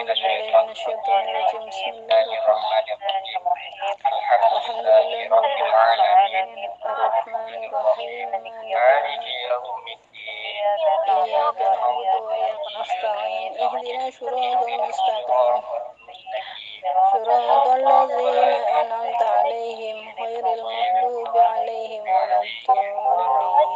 بالله من الشيطان الرجيم. بسم الله الرحمن الرحيم. الحمد لله رب العالمين الرحمن الرحيم مالك يوم الدين إياك نعبد وإياك نستعين اهدنا صراط المستقيم صراط الذين أنعمت عليهم غير المغضوب عليهم ولا الضالين.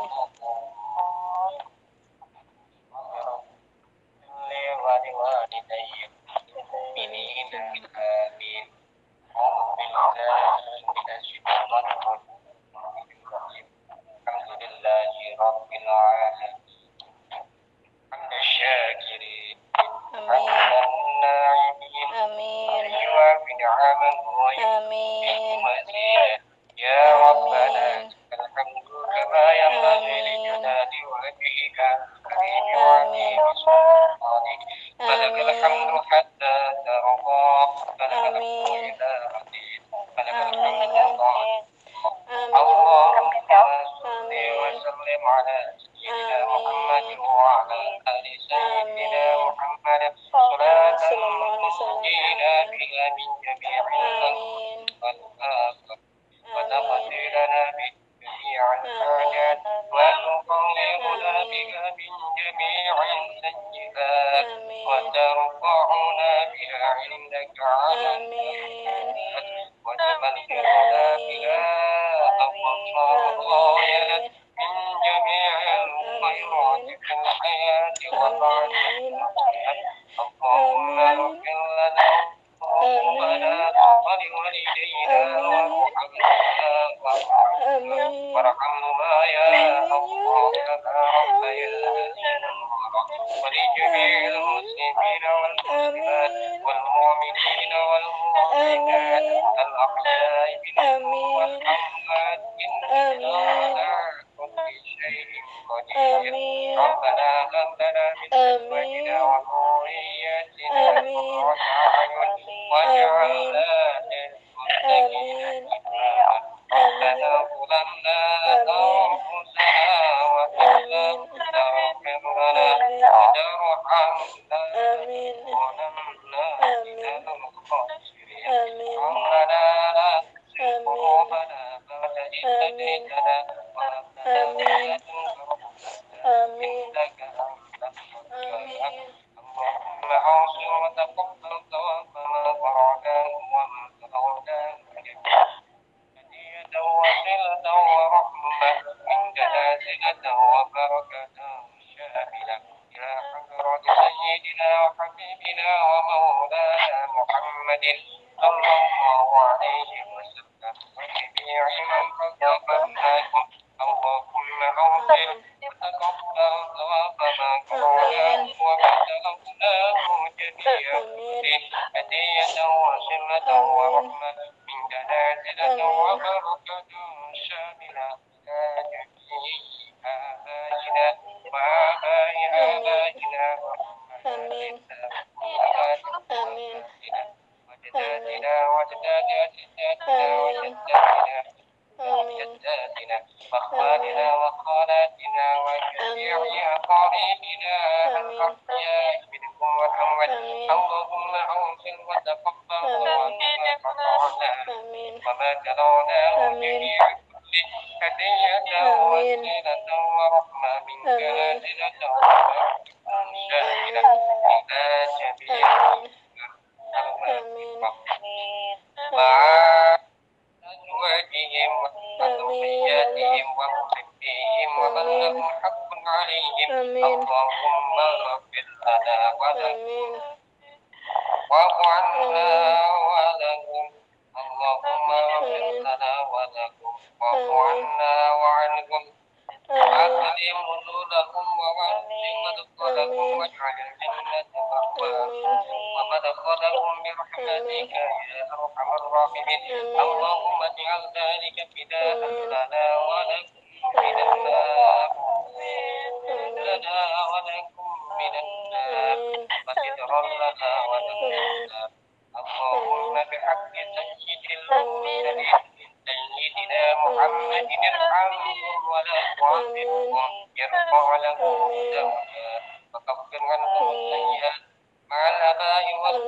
Amin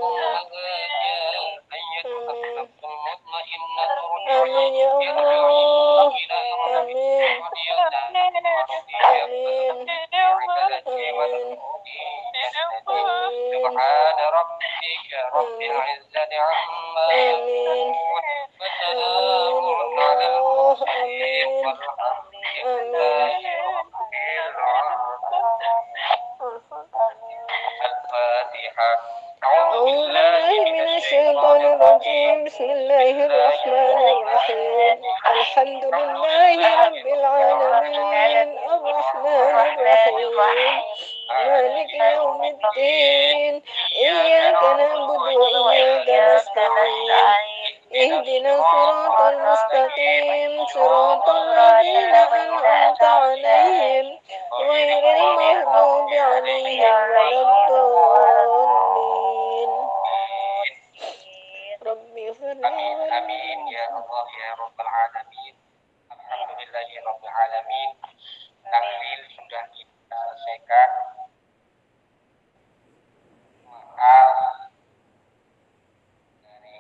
ya Allah. Amin. Amin. سبحان ربك رب العزة عما يصفون وسلام على المرسلين والحمد لله رب العالمين. الفاتحة. أعوذ بالله من الشيطان الرجيم. بسم الله الرحمن الرحيم. الحمد لله رب العالمين الرحمن الرحيم مالك يوم الدين إياك نعبد وإياك نستعين اهدنا الصراط المستقيم صراط الذين أنعمت عليهم غير المغضوب عليهم ولا الضالين. ربي اغفر لي Amin ya Allah ya Rabbal Alamin. Alhamdulillahi Rabbil Alamin. Tahlil sudah kita selesaikan. Maaf dari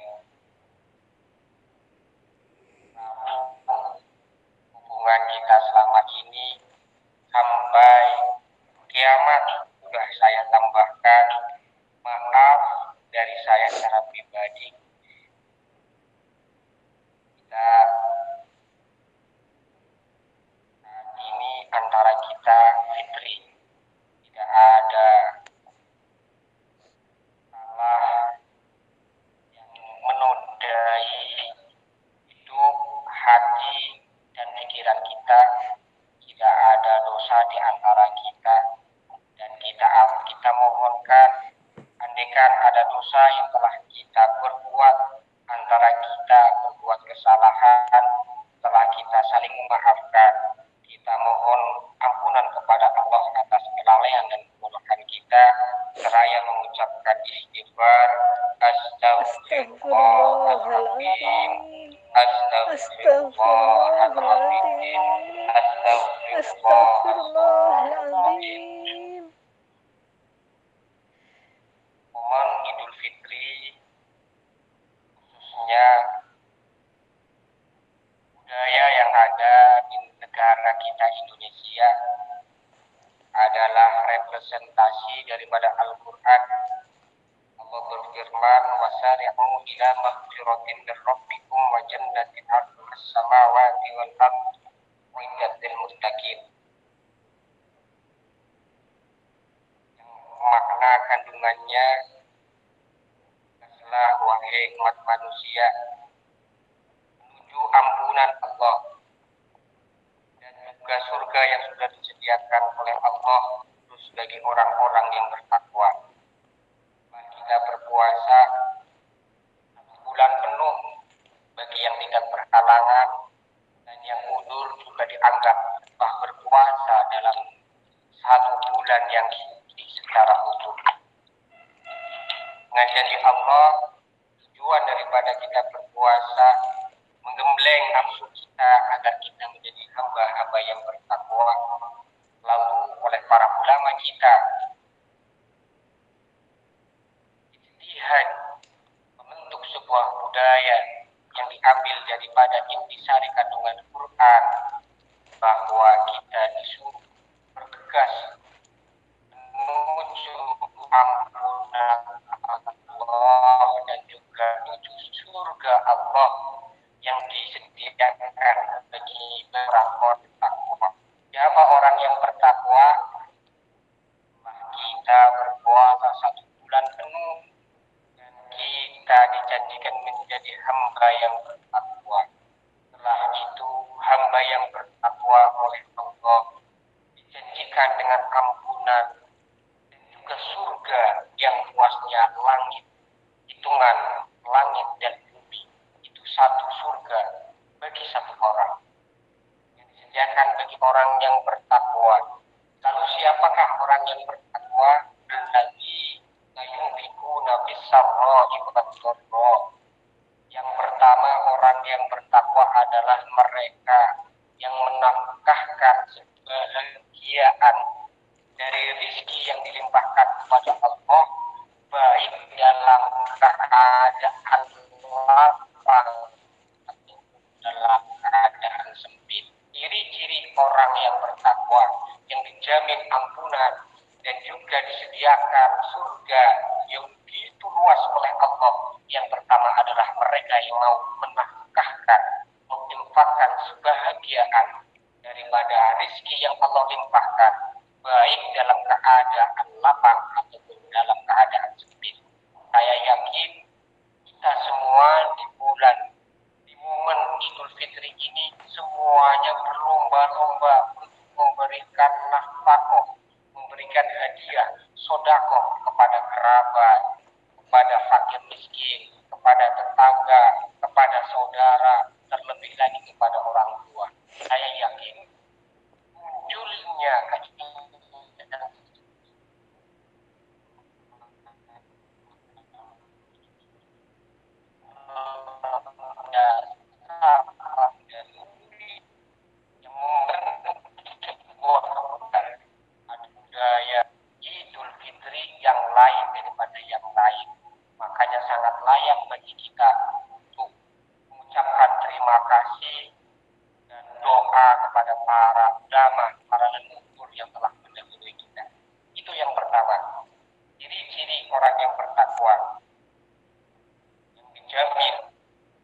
hubungan kita selama ini sampai kiamat. Sudah saya tambahkan maaf dari saya secara pribadi. Saat ini antara kita fitri, tidak ada salah yang menodai hidup, hati, dan pikiran kita. Tidak ada dosa di antara kita, dan kita mohonkan andaikan ada dosa yang telah kita berbuat, antara kita berbuat kesalahan, telah kita saling memaafkan, kita mohon ampunan kepada Allah atas kelalaian dan kebodohan kita, seraya mengucapkan istighfar. Astaghfirullahaladzim, astaghfirullahaladzim, Astaghfirullahaladzim. Momen Idul Fitri, khususnya budaya yang ada di negara kita Indonesia, adalah representasi daripada Al-Quran. Allah berfirman, wasari'u ila maghfiratin min rabbikum wa jannatin 'arduha as-samawati wal ardu uiddat lil muttaqin. Yang makna kandungannya adalah, wahai umat manusia, menuju ampunan Allah dan juga surga yang sudah disediakan oleh Allah khusus bagi orang-orang yang bertakwa. Kita berpuasa 1 bulan penuh bagi yang tidak berhalangan, dan yang udur juga dianggap berpuasa dalam 1 bulan yang suci secara utuh. Dengan janji Allah, tujuan daripada kita berpuasa menggembleng nafsu kita agar kita menjadi hamba-hamba yang bertakwa. Lalu oleh para ulama kita membentuk sebuah budaya yang diambil daripada intisari kandungan Quran, bahwa kita disuruh bergegas menuju ampunan Allah dan juga menuju surga Allah yang disediakan bagi orang bertakwa. Siapa orang yang bertakwa? Kita berpuasa 1 bulan penuh, kita dijanjikan menjadi hamba yang bertakwa. Setelah itu hamba yang bertakwa oleh Allah dijanjikan dengan ampunan dan juga surga yang luasnya langit, hitungan langit dan bumi. Itu 1 surga bagi 1 orang yang disediakan bagi orang yang bertakwa. Lalu siapakah orang yang bertakwa? Yang pertama, orang yang bertakwa adalah mereka yang menafkahkan sebahagian dari rezeki yang dilimpahkan kepada Allah, baik dalam yang mau menafkahkan, menginfakkan sebahagian daripada rezeki yang Allah limpahkan, baik dalam keadaan lapang ataupun dalam keadaan sempit. Saya yakin kita semua di momen Idul Fitri ini semuanya berlomba-lomba untuk memberikan nafkah, memberikan hadiah, sedekah kepada kerabat, kepada fakir miskin, kepada tetangga, kepada saudara, terlebih lagi kepada orang tua. Saya yakin munculnya keinginan yang membentuk sebuah budaya Idul Fitri yang lain daripada yang lain. Makanya sangat layak bagi kita untuk mengucapkan terima kasih dan doa kepada para ulama, para leluhur yang telah mendahului kita. Itu yang pertama. Ciri-ciri orang yang bertakwa, yang dijamin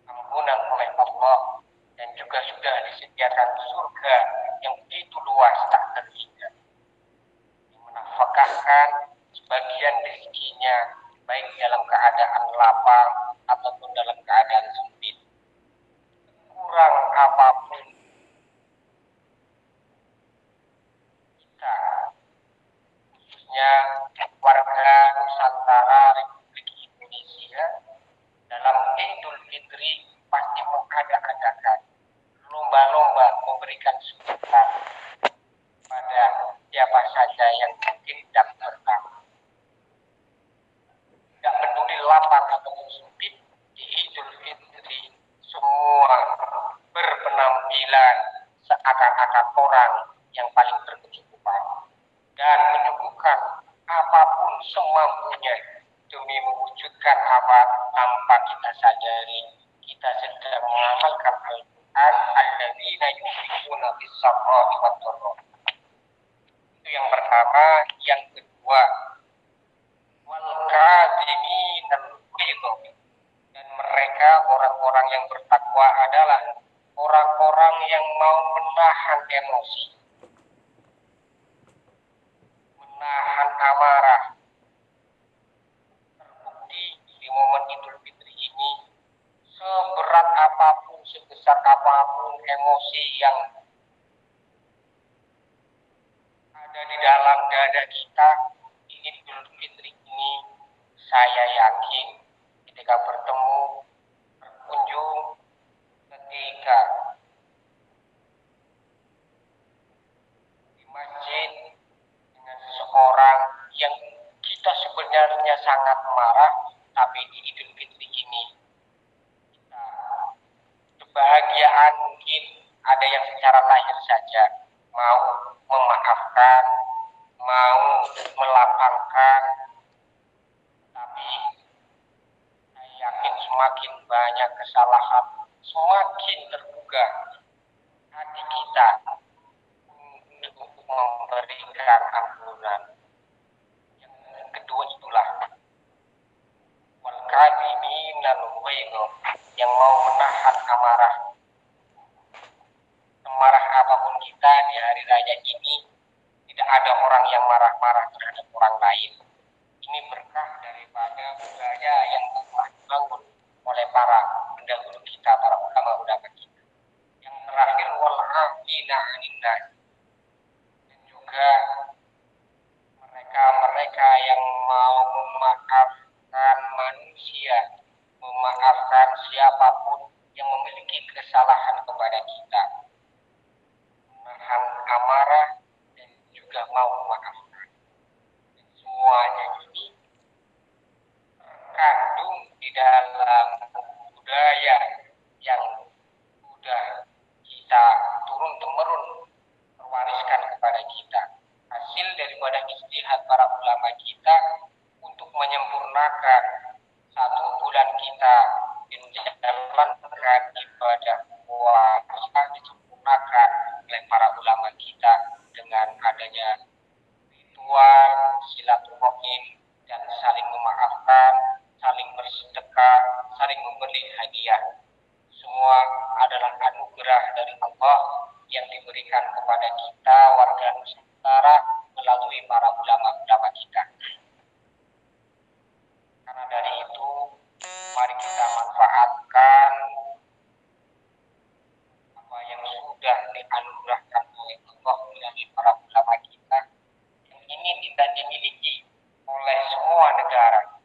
ampunan oleh Allah dan juga sudah disediakan surga yang begitu luas tak terhingga, yang menafkahkan sebagian rezekinya baik dalam keadaan lapang ataupun dalam keadaan sempit, kurang apapun kita, khususnya warga Nusantara Republik Indonesia, dalam Idul Fitri pasti mengada-adakan lomba-lomba memberikan suntikan pada siapa saja yang mungkin tidak bertamu. Tidak peduli lapang ataupun sempit, di Idul Fitri semua berpenampilan seakan-akan orang yang paling berkecukupan dan menyuguhkan apapun semampunya demi mewujudkan apa tanpa kita sadari kita sedang mengamalkan Al-Quran, alladzina yunfiquna bis-sarra'i wad-dharra. Itu yang pertama. Yang kedua, wal kadhiminal ghaidha, dan mereka orang-orang yang bertakwa adalah orang-orang yang mau menahan emosi, menahan amarah. Terbukti di momen Idul Fitri ini, seberat apapun, sebesar apapun emosi yang ada di dalam dada kita, di Idul Fitri ini saya yakin ketika bertemu, berkunjung, ketika di masjid dengan seseorang yang kita sebenarnya sangat marah, tapi di Idul Fitri ini kita kebahagiaan mungkin ada yang secara lahir saja mau memaafkan, mau melapangkan, tapi saya yakin semakin banyak kesalahan, semakin terbuka hati kita untuk memberikan ampunan. Yang kedua itulah wal kadhiminal ghaidha, yang mau menahan amarah. Semarah apapun kita di hari raya ini, tidak ada orang yang marah-marah terhadap orang lain. Ini berkah daripada budaya yang telah dibangun oleh para pendahulu kita, para ulama-ulama kita. Yang terakhir, wal 'afina 'anil nas, dan juga mereka-mereka yang mau memaafkan manusia, memaafkan siapapun yang memiliki kesalahan kepada kita, menahan amarah dan juga mau memaafkan. Dan semuanya ini terkandung di dalam budaya yang sudah kita turun-temurun terwariskan kepada kita, hasil daripada ijtihad para ulama kita untuk menyempurnakan satu bulan kita menjalankan ibadah puasa, disempurnakan oleh para ulama kita dengan adanya ritual silaturahim dan saling memaafkan, saling bersedekah, saling memberi hadiah. semua adalah anugerah dari Allah yang diberikan kepada kita warga Nusantara melalui para ulama-ulama kita. Karena dari itu, mari kita manfaatkan apa yang sudah dianugerahkan oleh Allah melalui para ulama kita yang ini tidak dimiliki oleh semua negara.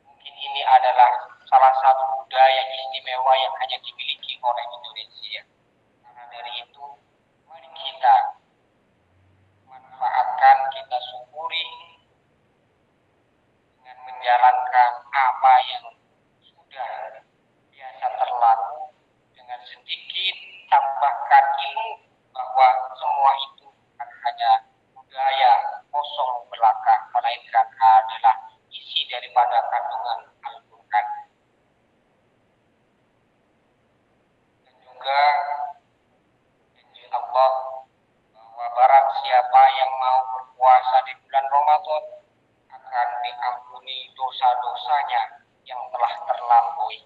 Mungkin ini adalah salah satu budaya istimewa yang hanya dimiliki oleh Indonesia. Karena dari itu, mari kita manfaatkan, kita syukuri dengan menjalankan apa yang sudah biasa terlalu, dengan sedikit tambahkan ilmu bahwa semua itu bukan hanya budaya kosong belaka, melainkan adalah isi daripada kandungan Al-Quran. Dan juga janji Allah bahwa barang siapa yang mau berpuasa di bulan Ramadan akan diampuni dosa-dosanya yang telah terlampaui.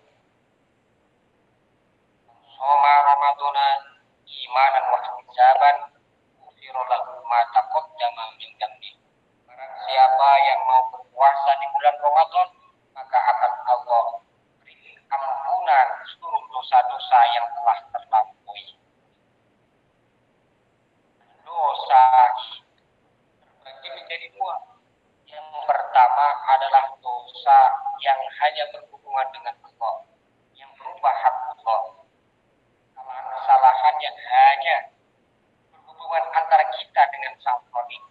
Soma Ramadana imanan wa ihtisaban ghufira lahu ma taqaddama min dhanbi. Barang siapa yang mau berpuasa di bulan Ramadan, maka akan Allah beri ampunan seluruh dosa-dosa yang telah terlampaui. Dosa terbagi menjadi dua. Yang pertama adalah dosa yang hanya berhubungan dengan Allah, yang berupa hak Allah. Kesalahan yang hanya berhubungan antara kita dengan sang Khalik.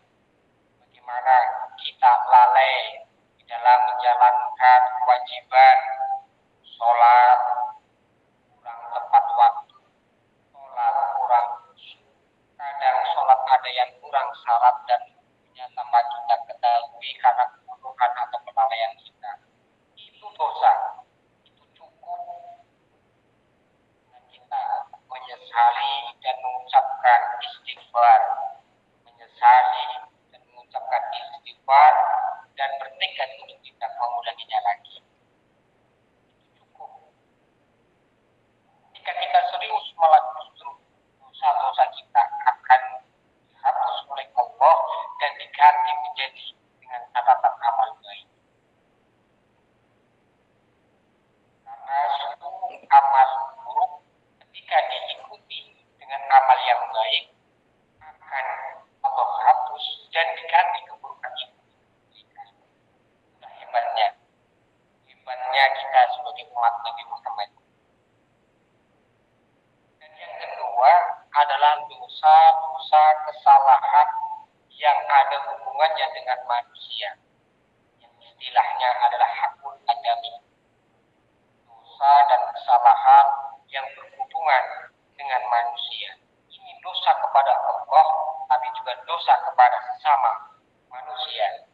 Bagaimana kita lalai di dalam menjalankan kewajiban sholat kurang tepat waktu, sholat kurang khusyuk, kadang sholat ada yang kurang syarat dan tanpa kita ketahui karena kebodohan atau kelalaian kita. Itu dosa. Itu cukup dan kita menyesali dan mengucapkan istighfar, menyesali dan mengucapkan istighfar dan bertekad untuk tidak mengulanginya lagi. Itu cukup. Jika kita serius malah justru dosa-dosa kita akan dihapus oleh Allah dan diganti menjadi dengan catatan amal baik. Karena seluruh amal buruk ketika diikuti dengan amal yang baik akan Allah hapus dan diganti keburukan itu. Itulah hebatnya kita sebagai umat Nabi Muhammad. Dan yang kedua adalah dosa-dosa kesalahan yang ada hubungannya dengan manusia, yang istilahnya adalah hakul adami. Dosa dan kesalahan yang berhubungan dengan manusia. Ini dosa kepada Allah, tapi juga dosa kepada sesama manusia.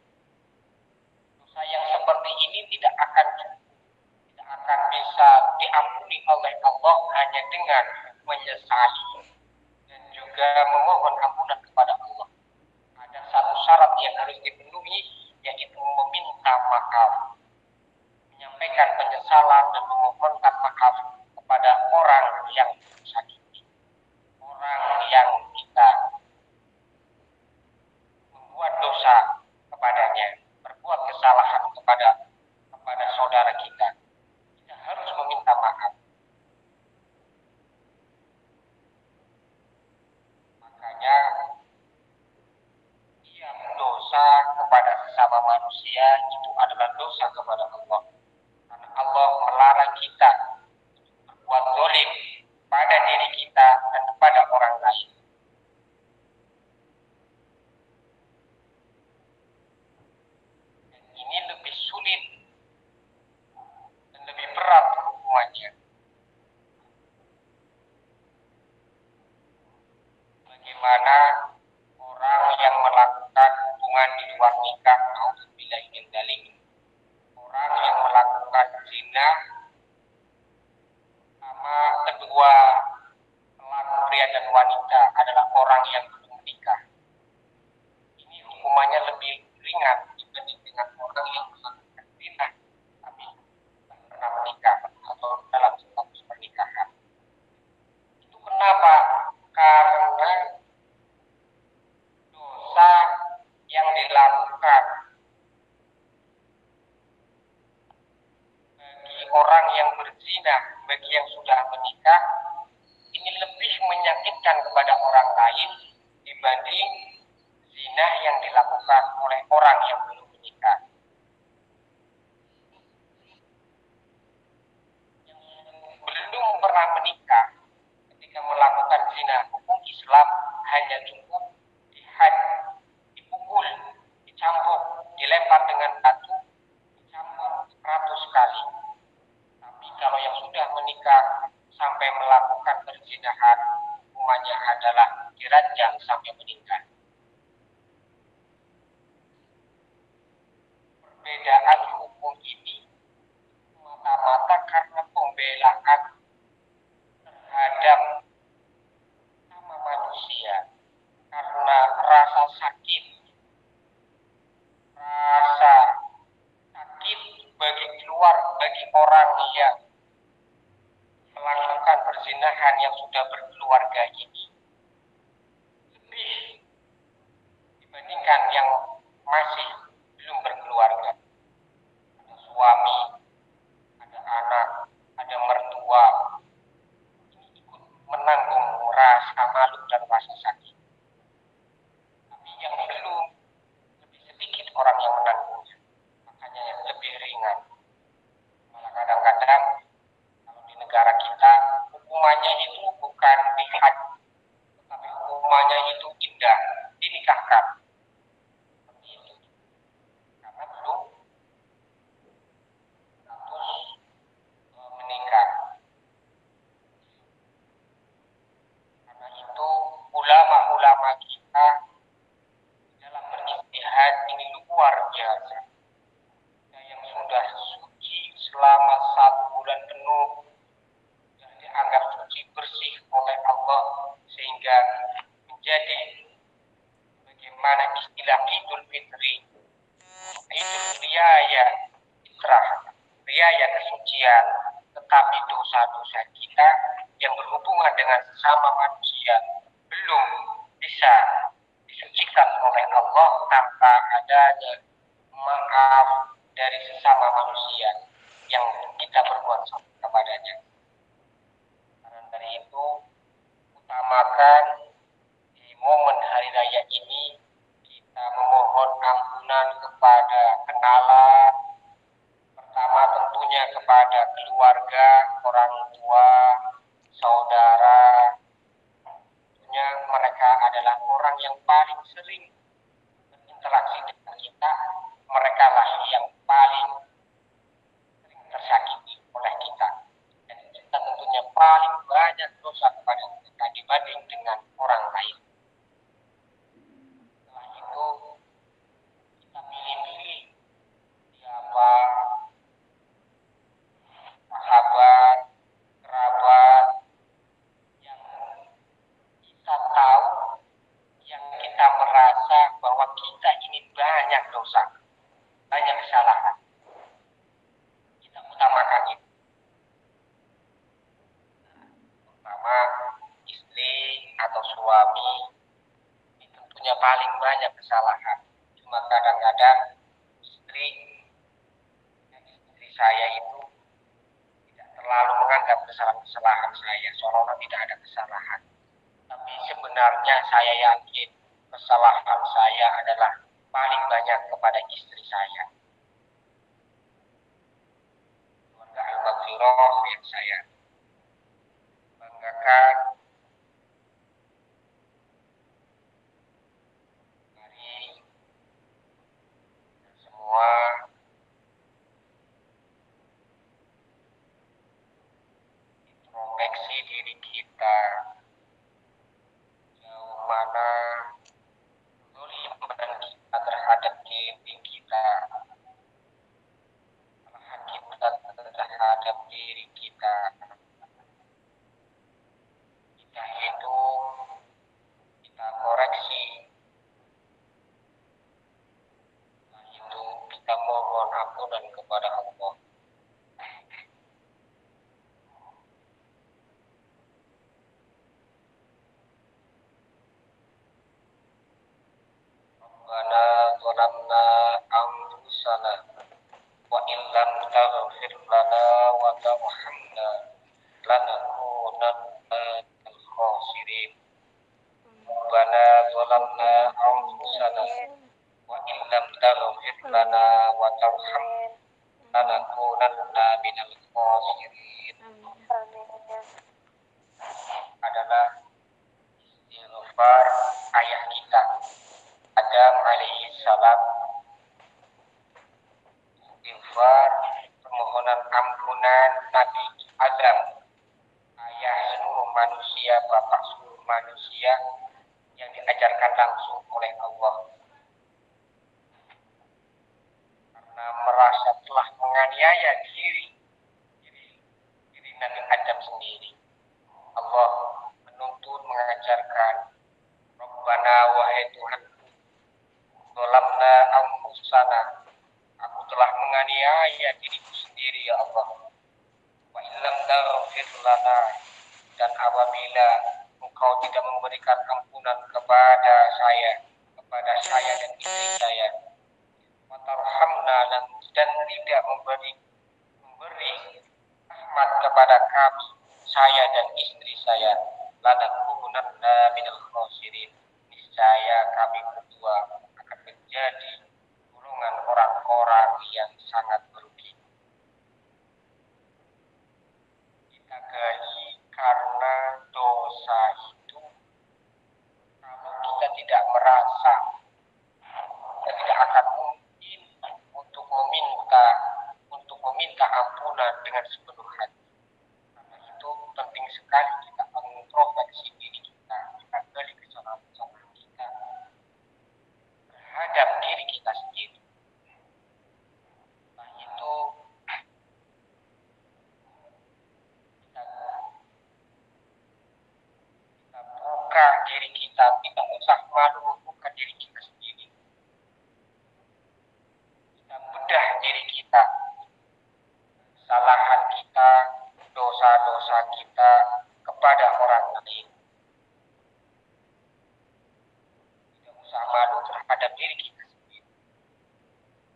Dosa yang seperti ini tidak akan bisa diampuni oleh Allah hanya dengan menyesali dan juga memohon ampunan kepada Allah. Ada satu syarat yang harus dipenuhi, yaitu meminta maaf, menyampaikan penyesalan dan memohonkan maaf kepada orang yang sakiti, orang yang kita membuat dosa kepadanya, berbuat kesalahan kepada saudara kita. Kita harus meminta maaf. Makanya tiap dosa kepada sesama manusia itu adalah dosa kepada Allah. Karena Allah melarang kita berbuat zalim pada diri kita dan kepada orang lain. Dan ini lebih sulit dan lebih berat hukumannya. Bagaimana orang yang melakukan hubungan di luar nikah, nauzubillah, orang yang berzina bagi yang sudah menikah ini lebih menyakitkan kepada orang lain dibanding zina yang dilakukan oleh orang yang belum menikah. Yang belum pernah menikah ketika melakukan zina, hukum Islam hanya cukup dihad, dipukul, dicambuk, dilempar dengan batu, dicambuk 100 kali. Tapi kalau yang sudah menikah sampai melakukan perzinahan, hukumannya adalah dirajam sampai meninggal. Perbedaan hukum ini mata-mata karena pembelaan terhadap sama manusia, karena rasa sakit bagi orang yang melakukan perzinahan yang sudah berkeluarga ini lebih dibandingkan yang masih belum berkeluarga. Ada suami, ada anak, ada mertua, ini ikut menanggung rasa malu dan rasa sakit. Tapi yang belum, lebih sedikit orang yang menanggungnya, makanya lebih ringan. Malah kadang-kadang kalau di negara kita hukumannya itu bukan dihad, tetapi hukumannya itu indah, dinikahkan. Seperti itu. Karena belum status menikah. Karena itu ulama-ulama kita dalam berijtihad ini luar biasa. Yang sudah suci selama 1 bulan penuh yang dianggap suci bersih oleh Allah sehingga menjadi bagaimana istilah Idul Fitri, Idul Riyaya Fitrah, Riyaya kesucian, tetapi dosa-dosa kita yang berhubungan dengan sesama manusia belum bisa disucikan oleh Allah tanpa adanya maaf dari sesama manusia yang kita berbuat salah kepadanya. Karena dari itu utamakan di momen hari raya ini kita memohon ampunan kepada kenalan, pertama tentunya kepada keluarga, orang tua, saudara. Tentunya mereka adalah orang yang paling sering berinteraksi dengan kita, mereka lah yang paling sering tersakiti oleh kita. Dan kita tentunya paling banyak dosa kepada mereka dibanding dengan orang lain. Setelah itu kita pilih-pilih siapa sahabat, kerabat yang kita tahu, yang kita merasa bahwa kita ini banyak dosa, banyak kesalahan. Kita utamakan itu. Pertama, istri atau suami ini tentunya paling banyak kesalahan. Cuma kadang-kadang istri saya itu tidak terlalu menganggap kesalahan-kesalahan saya, seolah-olah tidak ada kesalahan. Tapi sebenarnya saya yakin kesalahan saya adalah paling banyak kepada istri saya. Keluarga Al-Maghfirah yang saya banggakan, mari semua introspeksi diri kita, jauh mana zaliman kita terhadap diri kita, kesalahan kita terhadap diri kita. Kita hitung, kita koreksi, setelah itu kita mohon ampunan kepada Allah. minal khosirin. Amin. Adalah istighfar ayah kita Adam alaihi salam, istighfar permohonan ampunan Nabi Adam, ayah seluruh manusia, bapak seluruh manusia, yang diajarkan langsung oleh Allah karena merasa telah menganiaya diri Nabi Adam sendiri. Allah menuntun mengajarkan, Rabbana wahai Tuhan, zalamna anfusana, aku telah menganiaya diriku sendiri ya Allah. Wa illam taghfir lana, dan apabila Engkau tidak memberikan ampunan kepada saya dan istri saya, wa tarhamna, dan tidak memberi rahmat kepada kami, saya dan istri saya, lanakunanna minal khosirin, niscaya kami berdua akan menjadi golongan orang-orang yang sangat merugi. Kita gali karena dosa itu, kalau kita tidak merasa, kita tidak akan mungkin untuk meminta ampunan dengan sepenuh hati. Karena itu penting sekali kita mengintrospeksi diri kita gali kesalahan kita terhadap diri kita sendiri. Nah itu kita buka diri kita, tidak usah malu membuka diri kita sendiri. Kita bedah diri kita, kesalahan kita, dosa-dosa kita kepada orang lain. Tidak usah malu terhadap diri kita sendiri.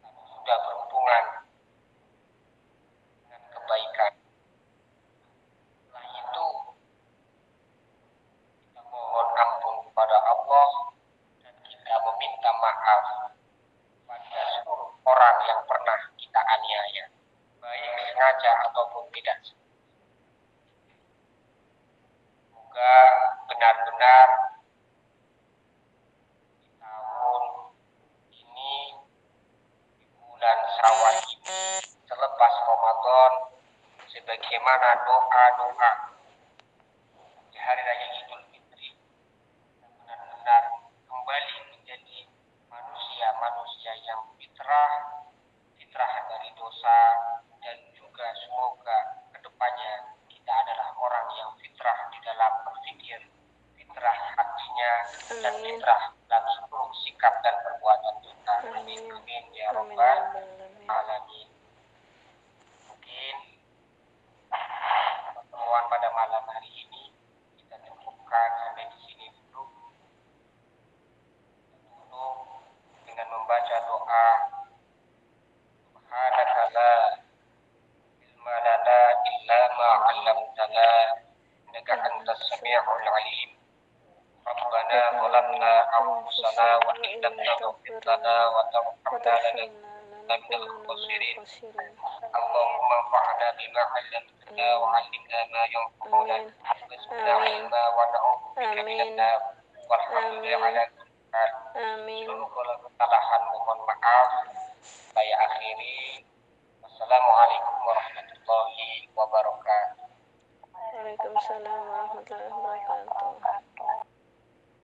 Kalau sudah berhubungan dengan kebaikan, setelah itu kita mohon ampun kepada Allah dan kita meminta maaf pada seluruh orang yang pernah kita aniaya, baik sengaja ataupun tidak. Semoga benar-benar di tahun ini, di bulan Syawal ini, selepas Ramadan, sebagaimana doa-doa di hari raya Idul Fitri, benar-benar kembali menjadi manusia yang fitrah dari dosa, dan juga semoga kedepannya kita adalah orang yang fitrah di dalam berpikir, fitrah hatinya, dan fitrah dalam seluruh sikap dan perbuatan kita. Amin ya rabbal alamin. Mungkin pertemuan pada malam hari ini kita cukupkan sampai di sini dulu. Tutup dengan membaca doa, Subhanaka la ilma lana illa ma 'allamtana innaka antas sami'ul 'alim. Rabbana zalamna anfusana wa in lam taghfir lana wa tarhamna lanakunanna minal khosirin. Allahumma anfa'na bima 'allamtana wa 'allimna ma yanfa'una warzuqna 'ilma wa na'udzubika minan nar. Walhamdulillahi ala kulli hal. Seluruh kesalahan mohon maaf. Saya akhiri. Wassalamualaikum warahmatullahi wabarakatuh. Waalaikumsalam warahmatullahi wabarakatuh.